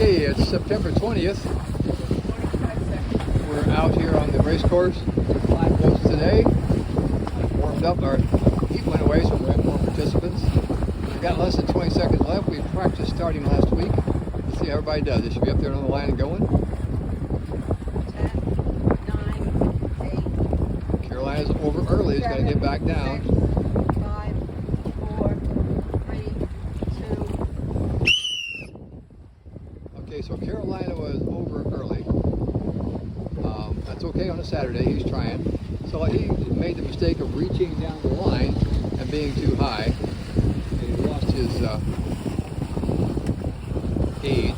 Okay, it's September 20th. We're out here on the race course with 5 boats today. Warmed up, our heat went away, so we have more participants. We've got less than 20 seconds left. We practiced starting last week. Let's see how everybody does. They should be up there on the line and going. 10, 9, 8. Carolina's over early. It's got to get back down. 5, 4, 3, 2. Okay, so Carolina was over early. That's okay on a Saturday. He's trying. So he made the mistake of reaching down the line and being too high. And he lost his gauge.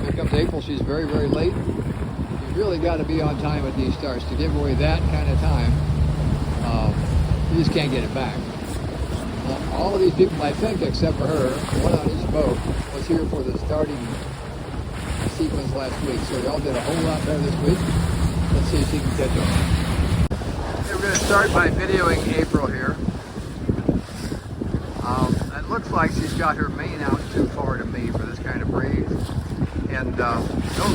Here comes April. She's very, very late. You really got to be on time at these starts. To give away that kind of time, you just can't get it back. All of these people, I think, except for her, one on each boat, was here for the starting sequence last week. So they all did a whole lot better this week. Let's see if she can catch up. Okay, we're going to start by videoing April here. It looks like she's got her main out too far to me for this kind of breeze. And no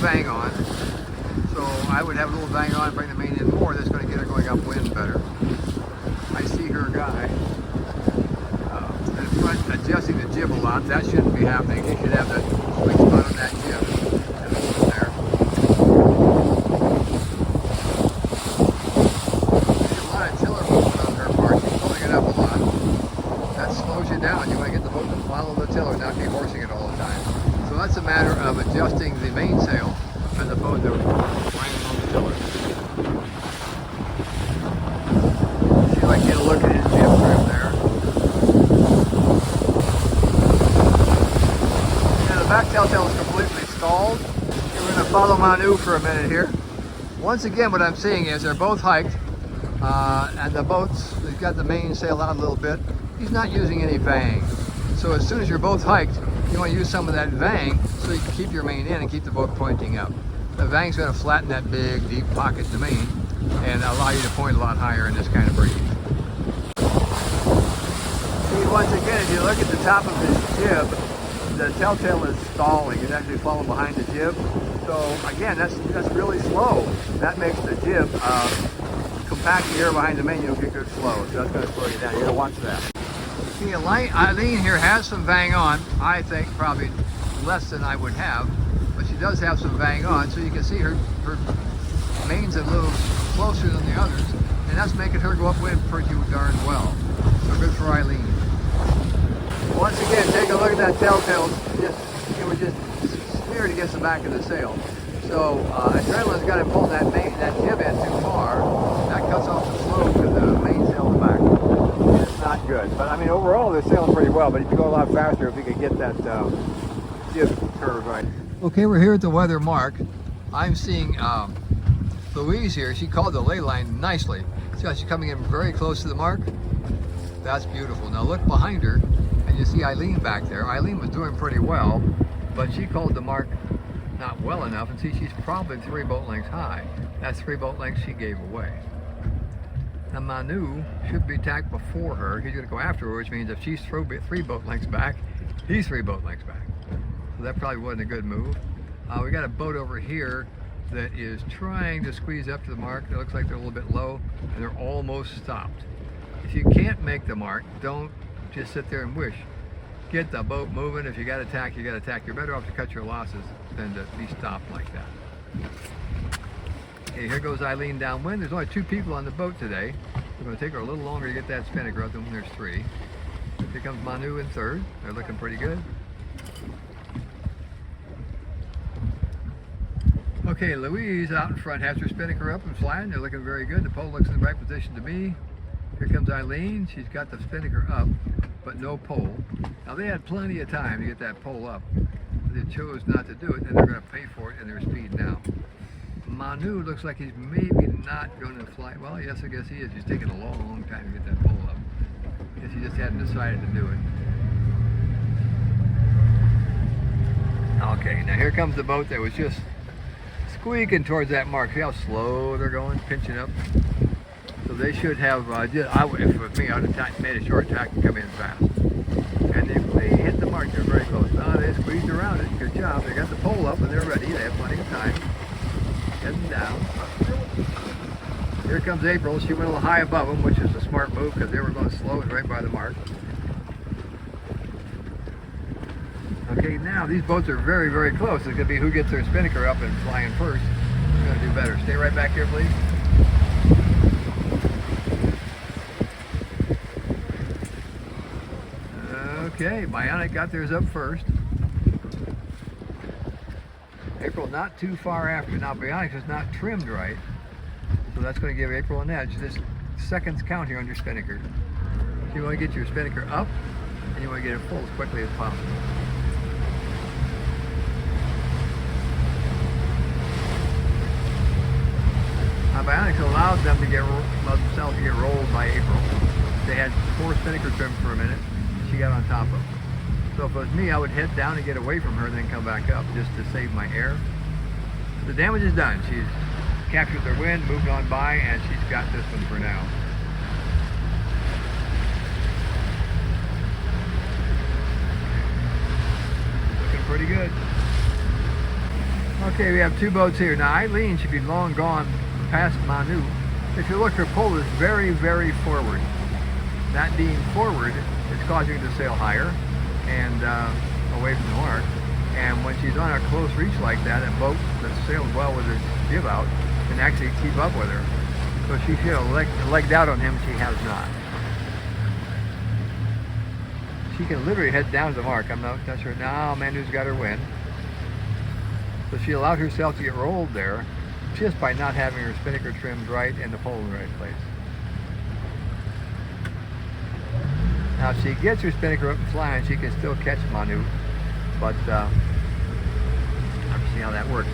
vang on. So I would have a little vang on and bring the main in more. That's going to get her going upwind better. I see her guy in front adjusting the jib a lot. That shouldn't be happening. He should have the sweet spot on that jib. And hold it there. There's a lot of tiller movement on her part. She's pulling it up a lot. That slows you down. You want to get the boat to follow the tiller, not be horsing it all the time. So that's a matter of adjusting the mainsail as opposed to landing on the tiller. See if I can get a look at his jib trim there. Yeah, the back tail is completely stalled. Okay, we're going to follow Manu for a minute here. Once again, what I'm seeing is they're both hiked, and the boats, they've got the mainsail out a little bit. He's not using any vang. So as soon as you're both hiked, you want to use some of that vang so you can keep your main in and keep the boat pointing up. The vang's going to flatten that big, deep pocket in the main and allow you to point a lot higher in this kind of breeze. See, once again, if you look at the top of this jib, the telltale is stalling. It's actually falling behind the jib. So again, that's really slow. That makes the jib compact the air behind the main. You'll get good flow. So that's going to slow you down. You got to watch that. See, Eileen here has some vang on. I think probably less than I would have, but she does have some vang on. So you can see her main's a little closer than the others, and that's making her go upwind pretty darn well. So good for Eileen. Once again, take a look at that telltale. It was just smeared against the back of the sail. So adrenaline's got to pull that jib in too far. That cuts off the slope to the mainsail in the back. It's not good. But I mean, overall, they're sailing pretty well. But if you go a lot faster, if you could get that jib curve right. Okay, we're here at the weather mark. I'm seeing Louise here. She called the ley line nicely. See how she's coming in very close to the mark? That's beautiful. Now look behind her, and you see Eileen back there. Eileen was doing pretty well, but she called the mark not well enough, and see, she's probably 3 boat lengths high. That's 3 boat lengths she gave away. Now Manu should be tacked before her. He's going to go after her, which means if she's 3 boat lengths back, he's 3 boat lengths back. So that probably wasn't a good move. We got a boat over here that is trying to squeeze up to the mark. It looks like they're a little bit low, and they're almost stopped. If you can't make the mark, don't just sit there and wish. Get the boat moving. If you got to tack, you got to tack. You're better off to cut your losses than to be stopped like that. Okay, here goes Eileen downwind. There's only 2 people on the boat today. It's going to take her a little longer to get that spinnaker up than when there's 3. Here comes Manu in third. They're looking pretty good. Okay, Louise out in front has her spinnaker up and flying. They're looking very good. The pole looks in the right position to me. Here comes Eileen. She's got the spinnaker up, but no pole. Now they had plenty of time to get that pole up. They chose not to do it, and they're going to pay for it in their speed now. Manu looks like he's maybe not going to fly. Well, yes, I guess he is. He's taking a long, long time to get that pole up. I guess he just hadn't decided to do it. Okay, now here comes the boat that was just squeaking towards that mark. See how slow they're going, pinching up. So they should have, if it was me, I would have made a short tack and come in fast. And if they hit the mark. They're very close. They squeezed around it. Good job. They got the pole up and they're ready. They have plenty of time. Heading down. Here comes April. She went a little high above them, which is a smart move because they were going slow and right by the mark. Okay, now these boats are very, very close. It's going to be who gets their spinnaker up and flying first. We're going to do better. Stay right back here, please. Okay, Bionic got theirs up first. April not too far after. Now Bionic is not trimmed right, so that's going to give April an edge. This seconds count here on your spinnaker. So you want to get your spinnaker up, and you want to get it full as quickly as possible. Now Bionic allowed themselves to get rolled by April. They had 4 spinnaker trimmed for a minute. She got on top of them. So if it was me, I would head down and get away from her, then come back up just to save my air. The damage is done. She's captured their wind, moved on by, and she's got this one for now. Looking pretty good. Okay, we have 2 boats here. Now Eileen should be long gone past Manu. If you look, her pole is very, very forward. That being forward, it's causing her to sail higher and away from the mark. And when she's on a close reach like that, a boat that sails well with her jib out can actually keep up with her. So she should have legged out on him. She has not. She can literally head down to the mark. I'm not sure. Now Manu's got her wind. So she allowed herself to get rolled there just by not having her spinnaker trimmed right and the pole in the right place. Now if she gets her spinnaker up and flying, she can still catch Manu, but I'll see how that works.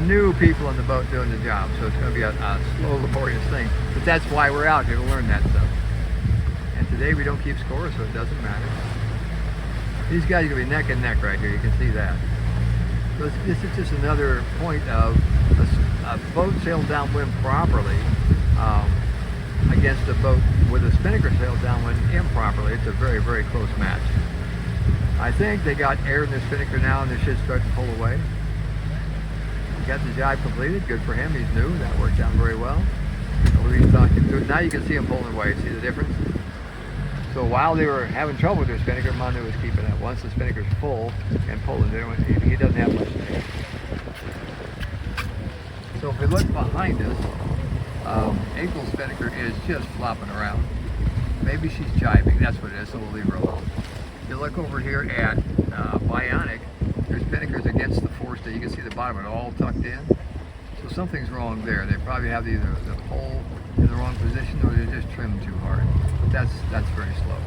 New people on the boat doing the job, so it's going to be a slow, laborious thing. But that's why we're out here, to learn that stuff. And today we don't keep score, so it doesn't matter. These guys are going to be neck and neck right here, you can see that. So this is just another point of a boat sailed downwind properly against a boat with a spinnaker sailed downwind improperly. It's a very, very close match. I think they got air in their spinnaker now and they should start to pull away. He got the jibe completed. Good for him. He's new. That worked out very well. Louise talked him through it. Now you can see him pulling away. See the difference? So while they were having trouble with their spinnaker, Manu was keeping it. Once the spinnaker's full and pulling it, he doesn't have much to do. So if we look behind us, April's spinnaker is just flopping around. Maybe she's jibing, that's what it is, so we'll leave her alone. If you look over here at Bionic, their spinnaker's against the forestay. You can see the bottom of it all tucked in. So something's wrong there. They probably have either the pole in the wrong position or they're just trimmed too hard. But that's very slow.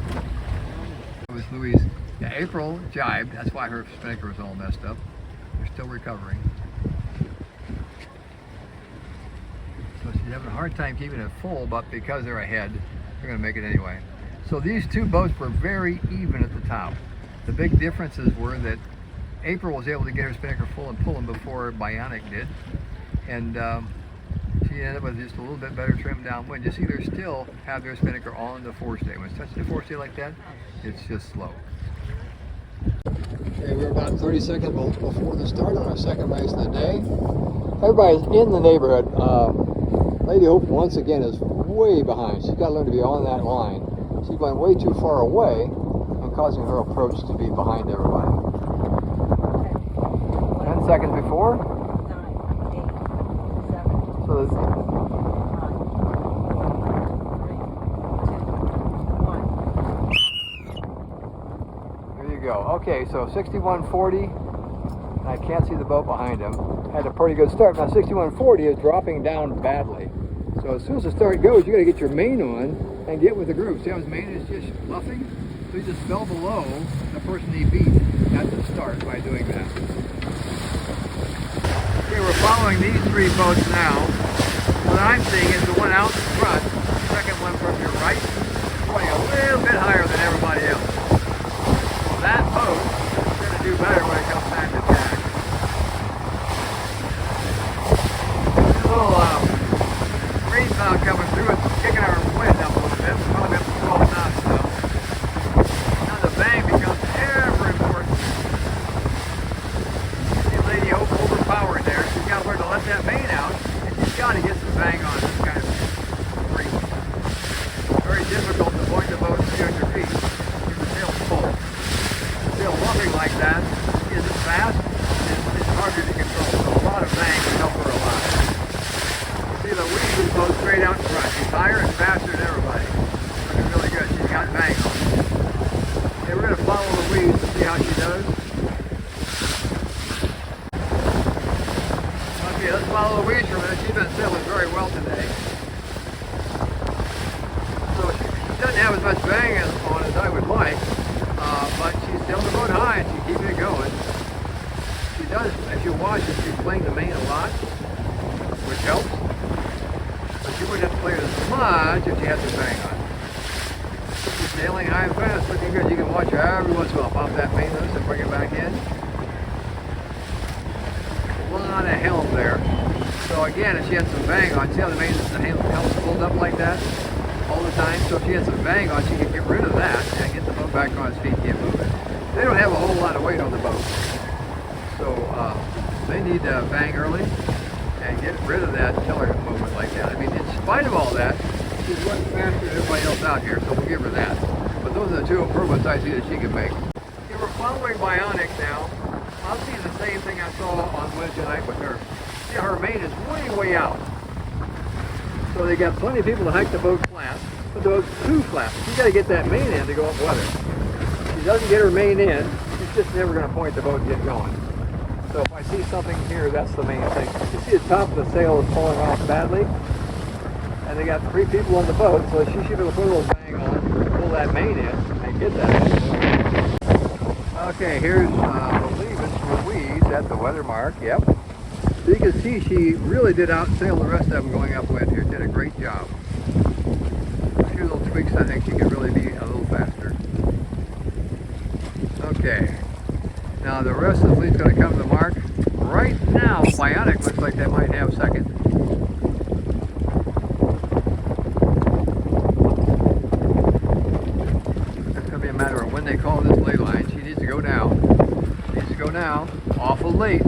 With Louise, yeah, April jibed, that's why her spinnaker was all messed up. They're still recovering. So she's having a hard time keeping it full, but because they're ahead, they're going to make it anyway. So these 2 boats were very even at the top. The big differences were that April was able to get her spinnaker full and pull them before Bionic did. And she ended up with just a little bit better trim downwind. You see, they still have their spinnaker on the forestay. When it's touching the forestay like that, it's just slow. Okay, we're about 30 seconds before the start on our second race of the day. Everybody's in the neighborhood. Lady Hope, once again, is way behind. She's got to learn to be on that line. She's going way too far away and causing her approach to be behind everybody. 10 seconds before. 9, 8, 7, So 6, 5, 4, 3, 2, 1. there you go. Okay, so 6140. I can't see the boat behind him. Had a pretty good start. Now 6140 is dropping down badly. So as soon as the start goes, you got to get your main on and get with the group. See how his main is just luffing? So he just fell below the person he beat at the start by doing that. Okay, we're following these 3 boats now. What I'm seeing is the one out in front, the second one from your right, going a little bit higher than everybody else. So that boat is going to do better when it comes time to attack. A little rain cloud coming through, it's kicking our wind up a little bit. We're probably up to 12 knots now. Now the bang becomes ever more follow Louise for a minute. She's been sailing very well today. So she doesn't have as much bang on as I would like, but she's still the boat high and she's keeping it going. She does, if you watch it, she's playing the main a lot, which helps. But she wouldn't have to play it as much if she had the bang on. She's sailing high and fast, looking good. You can watch her every once in a while pop that main noose and bring it back in. A lot of helm there. So again, if she had some bang on, see how the main helm's pulled up like that all the time? So if she had some bang on, she could get rid of that and get the boat back on its feet, can't move it. They don't have a whole lot of weight on the boat. So they need to bang early and get rid of that tiller movement like that. I mean, in spite of all that, she's running faster than everybody else out here, so we'll give her that. But those are the two improvements I see that she can make. Okay, we're following Bionic now. I'll see the same thing I saw on Wednesday night with her. See, her main is way, way out. So they got plenty of people to hike the boat flat, but the boat's too flat. She's got to get that main in to go up weather. If she doesn't get her main in, she's just never going to point the boat and get going. So if I see something here, that's the main thing. You see the top of the sail is pulling off badly, and they got 3 people on the boat, so she should be able to put a little bang on, pull that main in, and get that. Okay, here's, I believe it's Louise at the weather mark, yep. So you can see she really did outsail the rest of them going upwind here, did a great job. A few little tweaks, I think she could really be a little faster. Okay. Now the rest of the fleet's going to come to the mark. Right now, Bionic looks like they might have second. It's going to be a matter of when they call this ley line. She needs to go now. She needs to go now. Awful late.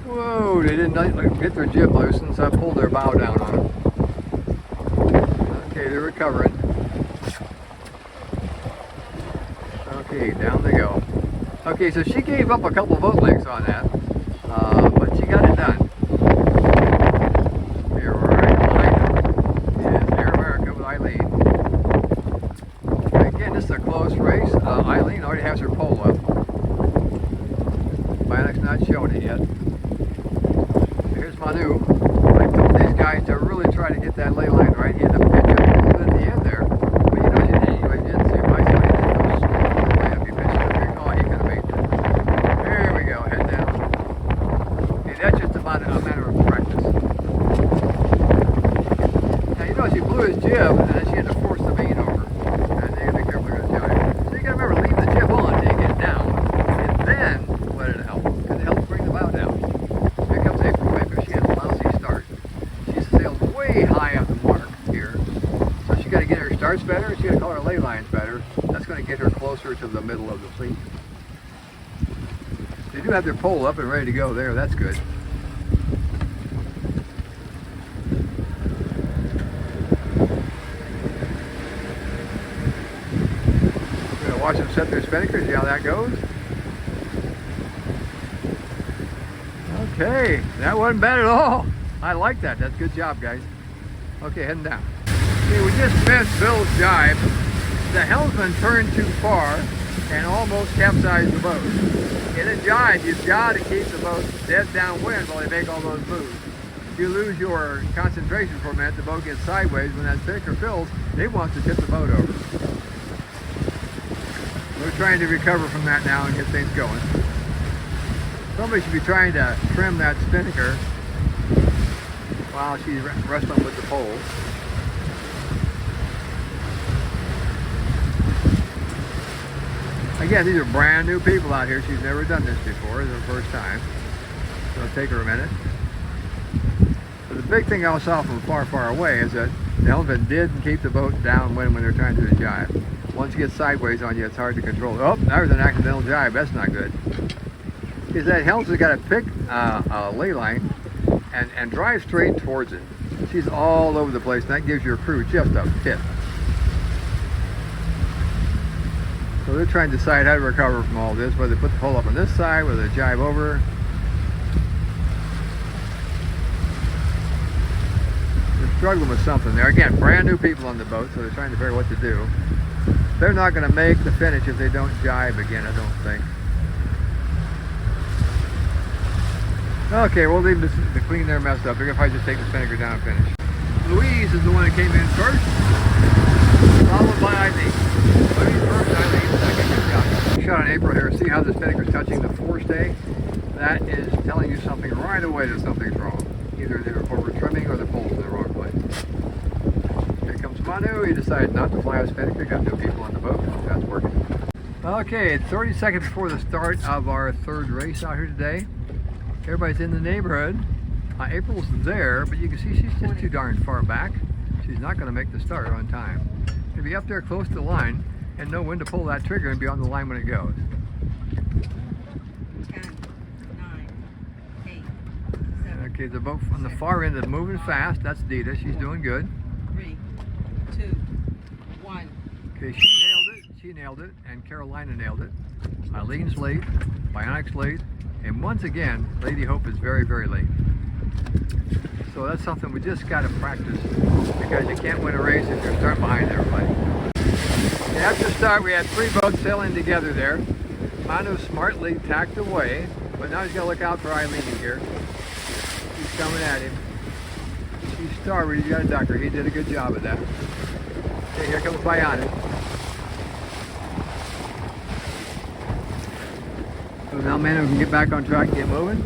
Whoa, they didn't get their jib loosened, so I pulled their bow down on them. Okay, they're recovering. Okay, down they go. Okay, so she gave up a couple boat lengths on that, but she got it done. They're right behind them. And Air America with Eileen. Again, this is a close race. Eileen already has her pole up. Bionic's not showing it yet. Here's Manu. I told these guys to really try to get that ley line right. He had to pitch up a little bit at the end there. But you know, you didn't see him. I saw he did those layup. He pitched up there. Oh, he could have made that. There we go. Head down. Okay, that's just about a matter of practice. Now, you know, she blew his jib, and then she had to force the main over. And you got to be careful with the jibe. So you got to remember, leave the jib on until you get down. And then let it help. Because it helps bring the bow down. Here comes April. Maybe she had a lousy start. She sailed way high up the mark here. So she got to get her starts better. She got to call her ley lines better. That's going to get her closer to the middle of the fleet. They do have their pole up and ready to go there. That's good. We're going to watch them set their spinnaker, see how that goes. Okay, that wasn't bad at all. I like that. That's a good job, guys. Okay, heading down. Okay, we just missed Bill's jibe. The helmsman turned too far and almost capsized the boat. In a jibe, you've got to keep the boat dead downwind while they make all those moves. If you lose your concentration for a minute, the boat gets sideways. When that spinnaker fills, it wants to tip the boat over. We're trying to recover from that now and get things going. Somebody should be trying to trim that spinnaker while she's wrestling with the pole. Again, these are brand new people out here. She's never done this before. It's her first time. So it'll take her a minute. But the big thing I saw from far, far away is that the helmsman did keep the boat downwind when they're trying to do the jibe. Once you get sideways on you, it's hard to control. Oh, there's an accidental jibe. That's not good. Because that helmsman's got to pick a ley line and drive straight towards it. She's all over the place, and that gives your crew just a tip. So they're trying to decide how to recover from all this, whether they put the pole up on this side, whether they jibe over. They're struggling with something there. Again, brand new people on the boat, so they're trying to figure out what to do. They're not going to make the finish if they don't jibe again, I don't think. Okay, we'll leave the queen there messed up. We're gonna probably just take the spinnaker down and finish. Louise is the one that came in first, followed by Eileen. Louise first, Eileen second. Good job. Shot on April here. See how the spinnaker's touching the forestay? That is telling you something right away that something's wrong. Either they're over trimming or the pole's in the wrong place. Here comes Manu. He decided not to fly a spinnaker. Got no people on the boat. That's working. Okay, it's 30 seconds before the start of our third race out here today. Everybody's in the neighborhood. April's there, but you can see she's just too darn far back. She's not going to make the start on time. She'll be up there close to the line and know when to pull that trigger and be on the line when it goes. 10, 9, 8, 7. Okay, the boat on the far end is moving fast. That's Dita. She's doing good. 3, 2, 1. Okay, she nailed it. She nailed it. And Carolina nailed it. Eileen's late. Bionic's late. And once again, Lady Hope is very, very late. So that's something we just got to practice because you can't win a race if you're starting behind everybody. And after the start, we had 3 boats sailing together there. Manu smartly tacked away, but now he's got to look out for Eileen here. She's coming at him. She's starboard. He's got a ducker. He did a good job of that. Okay, here comes Bionic. So now Manu can get back on track and get moving.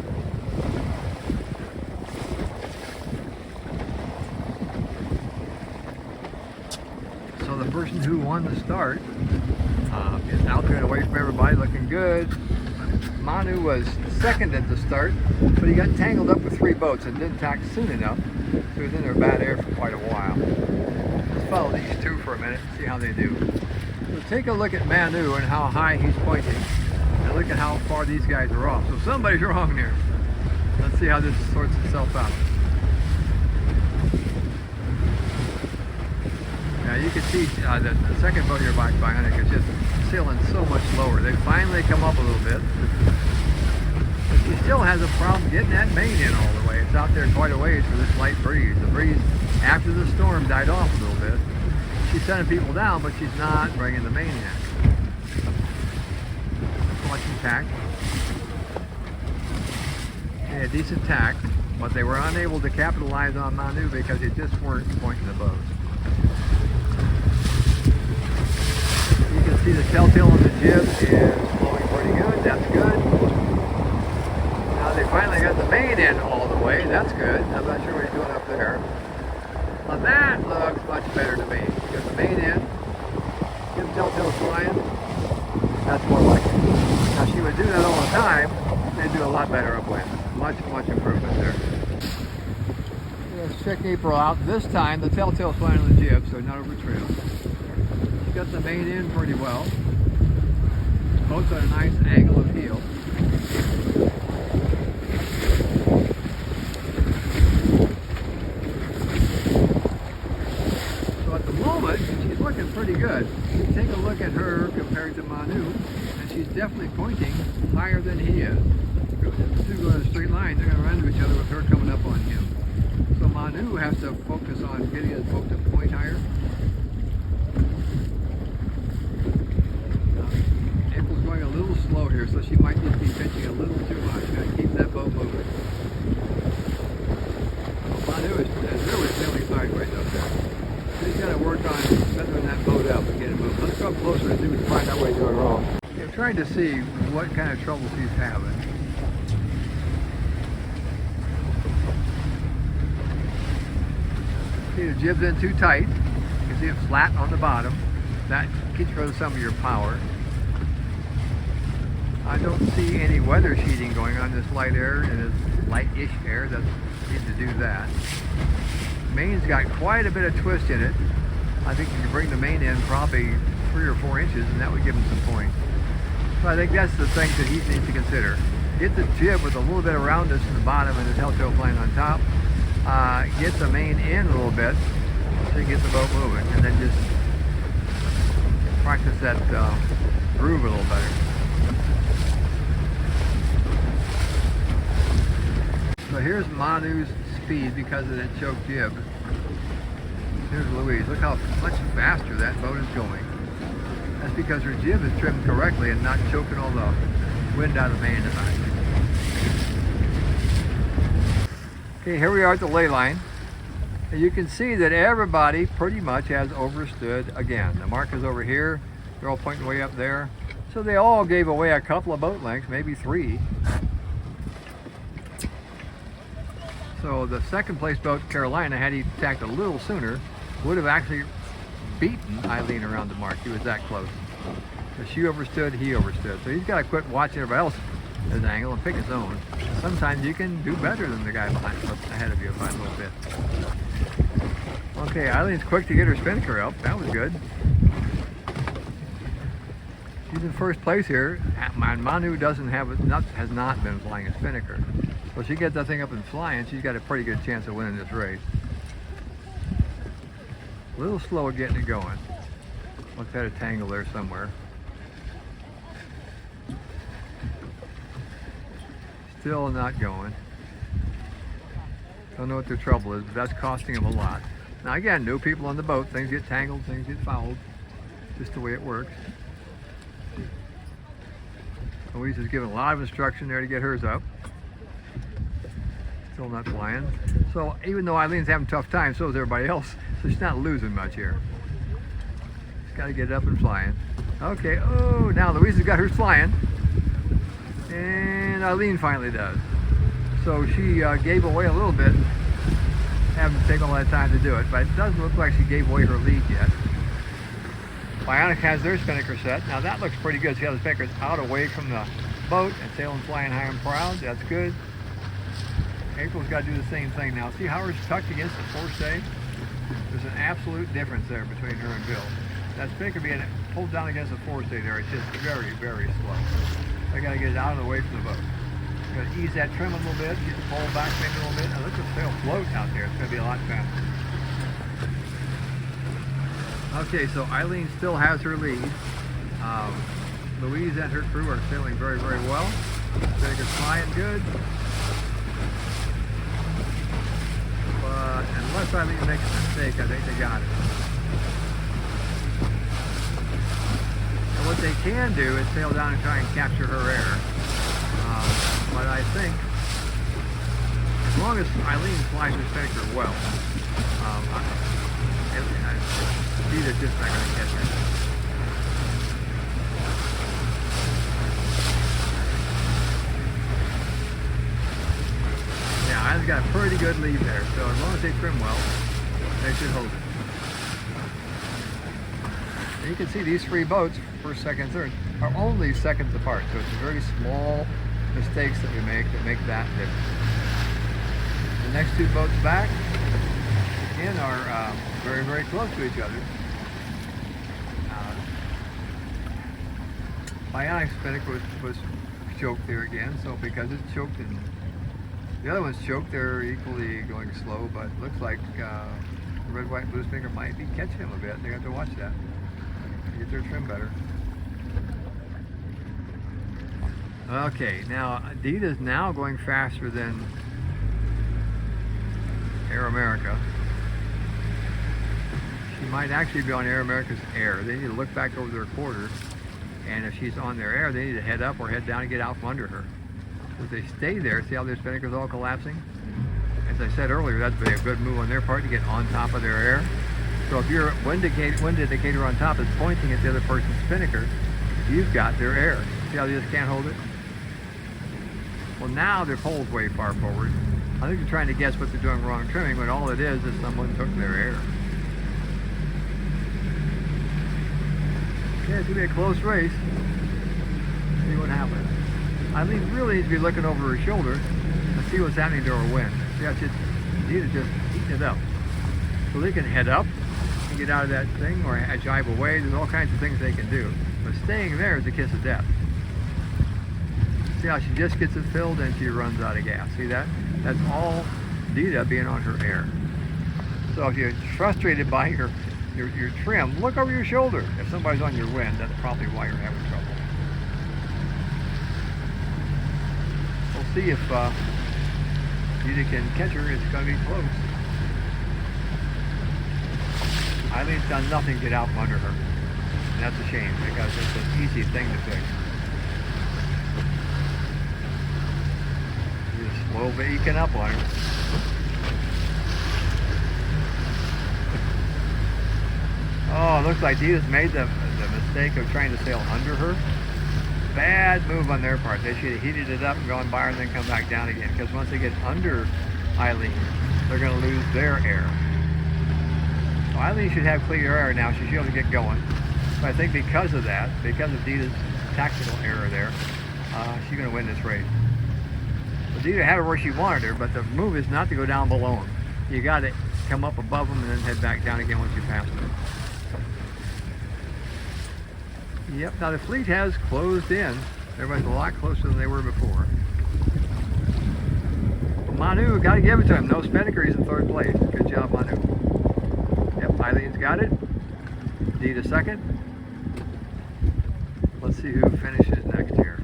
So the person who won the start is out there and away from everybody, looking good. Manu was second at the start, but he got tangled up with 3 boats and didn't tack soon enough, so he was in their bad air for quite a while. Let's follow these 2 for a minute and see how they do. So take a look at Manu and how high he's pointing, and look at how far these guys are off. So somebody's wrong there. Let's see how this sorts itself out. Now you can see the second boat here by Bionic is just sailing so much lower. They finally come up a little bit. But she still has a problem getting that main in all the way. It's out there quite a ways for this light breeze. The breeze after the storm died off a little bit. She's sending people down, but she's not bringing the main in. Watching tack. They had decent tack, but they were unable to capitalize on Manu because they just weren't pointing the boat. You can see the telltale on the jib is flowing pretty good. That's good. Now they finally got the main in all the way. That's good. I'm not sure what he's doing up there. Now that looks much better to me. Get the main in. Get the telltale flying. That's more like it. Now she would do that all the time. They'd do a lot better upwind. Much improvement there. Let's check April out. This time the telltale's flying on the jib, so not over trail. She got the main in pretty well. Both at a nice angle of heel. So at the moment, she's looking pretty good. Take a look at her compared to Manu, and she's definitely pointing higher than he is. If the 2 go in a straight line, they're going to run into each other with her coming up on him. So Manu has to focus on getting his boat to point higher. April's going a little slow here, so she might just be pitching a little too much. Got to keep that boat moving. Manu is really sailing sideways up there. He's got to work on feathering that boat up and get it moving. Let's go up closer and see if we can find out what he's doing wrong. I'm trying to see what kind of trouble she's having. See, the jib's in too tight. You can see it flat on the bottom. That gets rid of some of your power. I don't see any weather sheeting going on this light air and this light-ish air. That needs to do that. Main's got quite a bit of twist in it. I think you can bring the main in probably 3 or 4 inches, and that would give him some point. So I think that's the thing that he needs to consider. Get the jib with a little bit of roundness in the bottom and the telltale flying on top. Get the main in a little bit so you get the boat moving, and then just practice that groove a little better. So here's Manu's speed because of that choke jib. Here's Louise. Look how much faster that boat is going. That's because her jib is trimmed correctly and not choking all the wind out of the main tonight. Okay, here we are at the ley line. And you can see that everybody pretty much has overstood again. The mark is over here. They're all pointing way up there. So they all gave away a couple of boat lengths, maybe 3. So the second place boat, Carolina, had he attacked a little sooner, would have actually beaten Eileen around the mark. He was that close. So she overstood, he overstood. So he's got to quit watching everybody else at an angle and pick his own. Sometimes you can do better than the guy ahead of you by a little bit. Okay, Eileen's quick to get her spinnaker up. That was good. She's in first place here. Manu has not been flying a spinnaker. So she gets that thing up and flying, she's got a pretty good chance of winning this race. A little slow at getting it going. Looks at a tangle there somewhere. Still not going. Don't know what their trouble is, but that's costing them a lot. Now again, new people on the boat, things get tangled, things get fouled. Just the way it works. Louise is giving a lot of instruction there to get hers up. Still not flying. So even though Eileen's having a tough time, so is everybody else. So she's not losing much here. She's got to get it up and flying. Okay, oh, now Louise has got hers flying. And Eileen finally does. So she gave away a little bit. Having to take all that time to do it, but it doesn't look like she gave away her lead yet. Bionic has their spinnaker set. Now that looks pretty good. See how the spinnaker's out away from the boat and sailing flying high and proud. That's good. April's got to do the same thing now. See how hers tucked against the forestay? There's an absolute difference there between her and Bill. That spinnaker being pulled down against the forestay there, it's just very, very slow. I got to get it out of the way from the boat. Got to ease that trim a little bit, get the pole back maybe a little bit. Now let the sail float out there. It's going to be a lot faster. Okay, so Eileen still has her lead. Louise and her crew are sailing very, very well. Spinnaker's flying good. But unless Eileen makes a mistake, I think they got it. And what they can do is sail down and try and capture her air. But I think as long as Eileen flies her spinnaker well, she's just not going to catch it. Yeah, Eileen's got a pretty good lead there, so as long as they trim well, they should hold it. And you can see these 3 boats, first, second, third, are only seconds apart, so it's a very small mistakes that we make that difference. The next 2 boats back again are very, very close to each other. Bionic spinnaker was choked there again, so because it's choked and the other one's choked, they're equally going slow, but it looks like the red, white, blue spinnaker might be catching them a bit. They have to watch that. Get their trim better. Okay, now Adida's now going faster than Air America. She might actually be on Air America's air. They need to look back over their quarter, and if she's on their air, they need to head up or head down and get out from under her. So if they stay there, see how their spinnaker's all collapsing? As I said earlier, that'd be a good move on their part to get on top of their air. So if your wind indicator on top is pointing at the other person's spinnaker, you've got their air. See how they just can't hold it? Well, now their pole's way far forward. I think they're trying to guess what they're doing wrong trimming, but all it is someone took their air. Okay, it's going to be a close race. See what happens. Eileen really needs to be looking over her shoulder and see what's happening to her wind. See how she's just eating it up. So they can head up and get out of that thing or jibe away. There's all kinds of things they can do. But staying there is a kiss of death. See how she just gets it filled and she runs out of gas. See that? That's all Dita being on her air. So if you're frustrated by your trim, look over your shoulder. If somebody's on your wind, that's probably why you're having trouble. We'll see if Dita can catch her. It's going to be close. Eileen's done nothing to get out from under her. And that's a shame because it's an easy thing to fix. Just slow eking up on her. Oh, it looks like Dita's made the mistake of trying to sail under her. Bad move on their part. They should have heated it up and gone by her and then come back down again. Because once they get under Eileen, they're going to lose their air. So Eileen should have clear air now. She should be able to get going. But I think because of that, because of Dita's tactical error there, she's going to win this race. But Dita had her where she wanted her, but the move is not to go down below them. You got to come up above them and then head back down again once you pass them. Yep, now the fleet has closed in. Everybody's a lot closer than they were before. Manu, got to give it to him. No Spinnaker, he's in third place. Good job, Manu. Yep, Eileen's got it. Dita second. Let's see who finishes next here.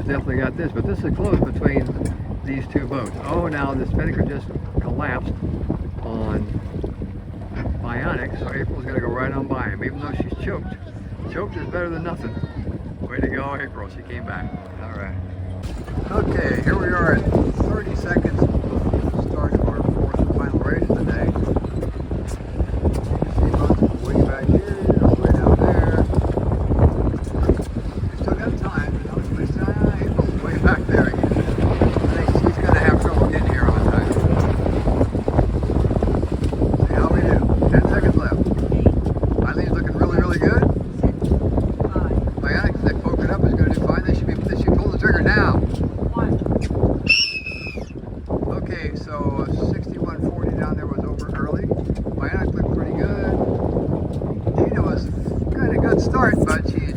Definitely got this, but this is close between these two boats. Oh, now the Spinnaker just collapsed on Bionic, so April's going to go right on by him, even though she's choked. Choked is better than nothing. Way to go, April. She came back. All right. Okay, here we are at 30 seconds before the start of our fourth and final race of the day. You can see boats way back here, way down there. We still got time, you know. April's way back there again. I think she's going to have trouble getting here on time. See how we do. 10 seconds left. Eileen's looking really, really good. Bionic, if they poke it up, is going to do fine. They should pull the trigger now. Okay, so 61.40 down there was over early. Bionic looked pretty good. Dita was kind of good start, but she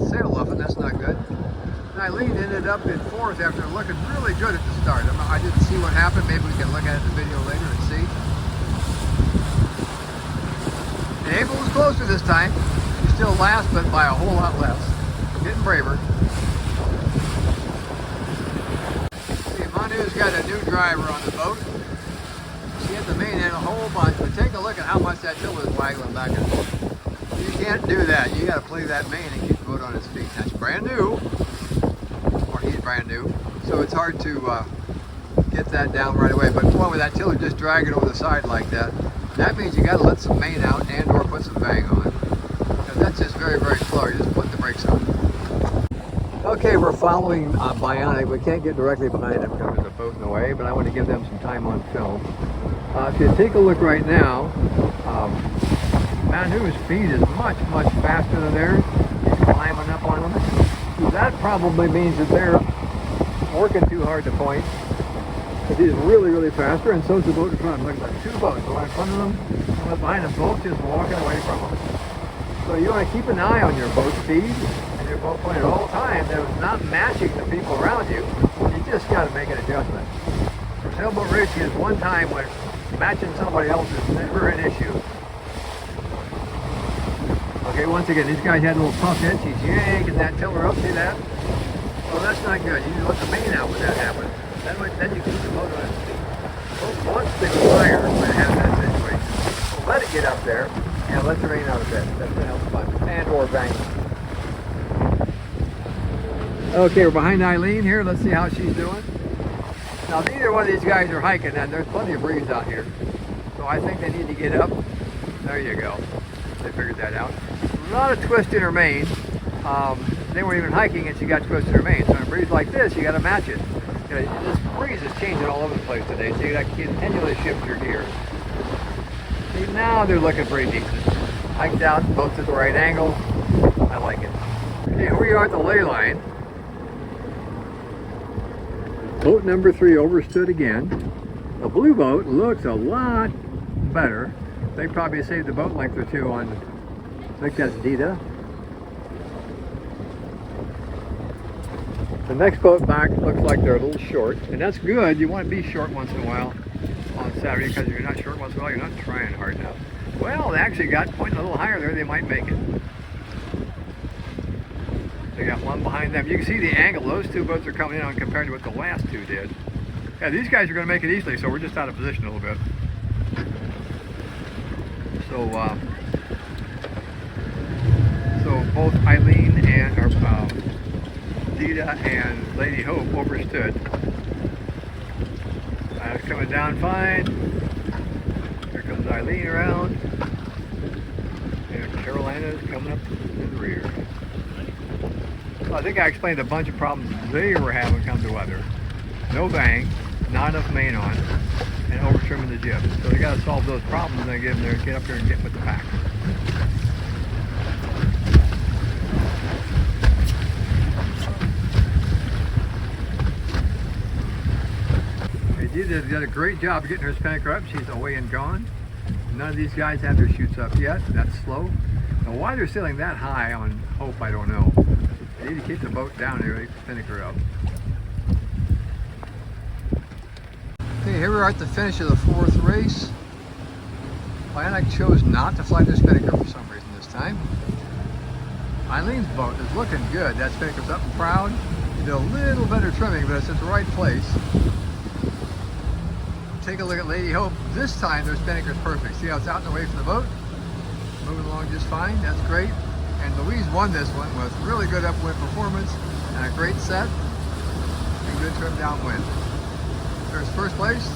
sailed off and that's not good. And Eileen ended up in fourth after looking really good at the start. I didn't see what happened. Maybe we can look at it in the video later and see. And April was closer this time. She's still last, but by a whole lot less. Getting braver. Manu's got a new driver on the boat. She had the main end a whole bunch, but take a look at how much that tiller is waggling back and forth. You can't do that. You got to play that main and keep the boat on its feet. That's brand new, or he's brand new, so it's hard to get that down right away. But boy, with that tiller just dragging over the side like that, that means you got to let some main out and or put some bang on. Because that's just very, very slow. You're just putting the brakes on. Okay, we're following Bionic. We can't get directly behind them because there's a boat in the way, but I want to give them some time on film. If you take a look right now, Manu's speed is much, much faster than theirs. He's climbing up on them. So that probably means that they're working too hard to point. But he's really, really faster, and so is the boat in front of them. Look at that, two boats, the one in front of them, the one behind them, both just walking away from them. So you want to keep an eye on your boat speed. Your boat point at all times that was not matching the people around you. You just got to make an adjustment. For sailboat racing is one time when matching somebody else is never an issue. Okay, once again, these guys had a little puff hitch. He's yanking that tiller up. See that? Well, that's not good. You need to let the main out when that happens. Then you keep the boat on its feet. Boat wants to go higher when it has that situation. So let it get up there and let the main out a bit. That's going to help fun. And or bang. Okay, we're behind Eileen here. Let's see how she's doing. Now, neither one of these guys are hiking, and there's plenty of breeze out here. So I think they need to get up. There you go. They figured that out. Not a twist in her main. They weren't even hiking, and she got twisted in her main. So in a breeze like this, you got to match it. You know, this breeze is changing all over the place today, so you got to continually shift your gear. See, now they're looking pretty decent. Hiked out, both at the right angle. I like it. Okay, here we are at the ley line. Boat number 3 overstood again. The blue boat looks a lot better. They probably saved the boat length or two on, I think that's Dita. The next boat back looks like they're a little short, and that's good. You want to be short once in a while on Saturday, because if you're not short once in a while, you're not trying hard enough. Well, they actually got pointing a little higher there. They might make it. They got one behind them. You can see the angle those two boats are coming in on compared to what the last two did. Yeah, these guys are going to make it easily, so we're just out of position a little bit. So both Eileen and Dita and Lady Hope overstood. Coming down fine. Here comes Eileen around. And Carolina's coming up in the rear. Well, I think I explained a bunch of problems they were having come to weather. No bang, not enough main on, and over trimming the jib. So they got to solve those problems and then get up there and get with the pack. Dita did a great job of getting her spinnaker up. She's away and gone. None of these guys have their chutes up yet. That's slow. Now why they're sailing that high on Hope, I don't know. They need to keep the boat down here, get the spinnaker up. Okay, here we are at the finish of the 4th race. Bionic chose not to fly their spinnaker for some reason this time. Eileen's boat is looking good. That spinnaker's up and proud. Did a little better trimming, but it's at the right place. Take a look at Lady Hope. This time their spinnaker's perfect. See how it's out and away from the boat? Moving along just fine. That's great. And Louise won this one with really good upwind performance and a great set and good trim downwind. There's first place.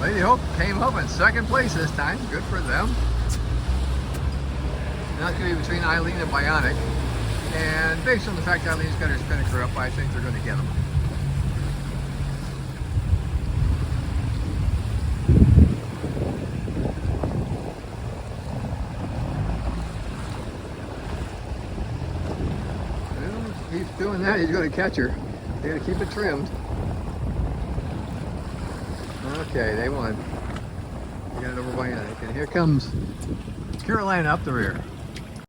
Lady Hope came up in 2nd place this time. Good for them. And that's going to be between Eileen and Bionic. And based on the fact that Eileen's got her spinnaker up, I think they're going to get them. He's doing that, he's going to catch her. You got to keep it trimmed. Okay, they won. They got it over Bionic. And here comes Carolina up the rear.